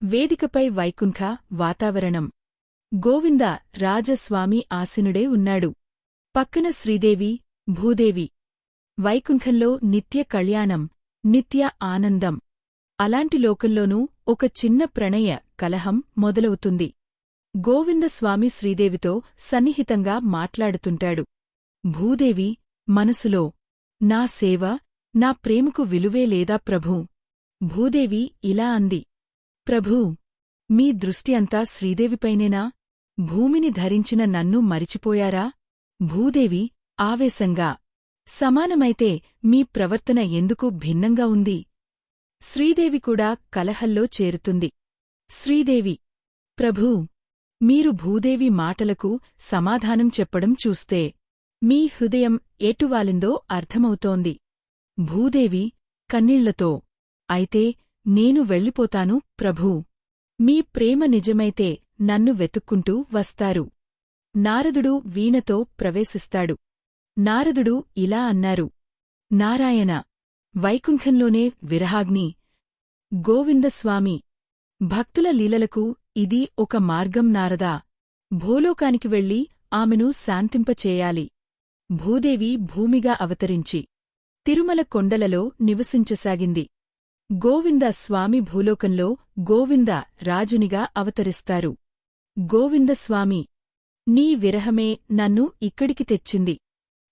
వేదికపై వైకుంఠ వాతావరణం. గోవింద రాజస్వామి ఆసీనుడే ఉన్నాడు. పక్కన శ్రీదేవి, భూదేవి. వైకుంఠంలో నిత్య కళ్యాణం, నిత్య ఆనందం. అలాంటి లోకంలోనూ ఒక చిన్న ప్రణయ కలహం మొదలవుతుంది. గోవిందస్వామి శ్రీదేవితో సన్నిహితంగా మాట్లాడుతుంటాడు. భూదేవి మనసులో, నా సేవ, నా ప్రేమకు విలువే లేదా ప్రభూ? భూదేవి ఇలా అంది. ప్రభూ, మీ దృష్టి అంతా శ్రీదేవిపైనేనా? భూమిని ధరించిన నన్ను మరిచిపోయారా? భూదేవి ఆవేశంగా, సమానమైతే మీ ప్రవర్తన ఎందుకు భిన్నంగా ఉంది? శ్రీదేవి కూడా కలహల్లో చేరుతుంది. శ్రీదేవి, ప్రభూ, మీరు భూదేవి మాటలకు సమాధానం చెప్పడం చూస్తే మీ హృదయం ఎటువాలిందో అర్థమవుతోంది. భూదేవి కన్నీళ్లతో, అయితే నేను వెళ్ళిపోతాను ప్రభూ. మీ ప్రేమ నిజమైతే నన్ను వెతుక్కుంటూ వస్తారు. నారదుడు వీణతో ప్రవేశిస్తాడు. నారదుడు ఇలా అన్నారు. నారాయణ, వైకుంఠంలోనే విరహాగ్ని. గోవిందస్వామి, భక్తుల లీలలకు ఇది ఒక మార్గం నారదా. భూలోకానికి వెళ్ళి ఆమెను శాంతింపచేయాలి. భూదేవి భూమిగా అవతరించి తిరుమల కొండలలో నివసించసాగింది. గోవింద స్వామి భూలోకంలో గోవింద రాజునిగా అవతరిస్తారు. గోవిందస్వామి, నీ విరహమే నన్ను ఇక్కడికి తెచ్చింది.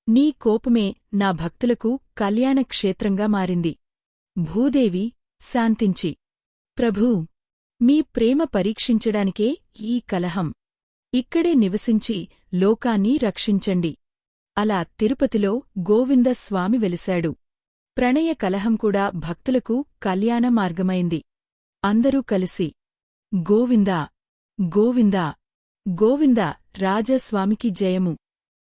నీ కోపమే నా భక్తులకు కళ్యాణక్షేత్రంగా మారింది. భూదేవి శాంతించి, ప్రభూ, మీ ప్రేమ పరీక్షించడానికే ఈ కలహం. ఇక్కడే నివసించి లోకాన్ని రక్షించండి. అలా తిరుపతిలో గోవిందస్వామి వెలిశాడు. ప్రణయ కలహం కూడా భక్తులకు కళ్యాణ మార్గమైంది. అందరూ కలిసి గోవిందా, గోవిందా, గోవిందా రాజస్వామికి జయము.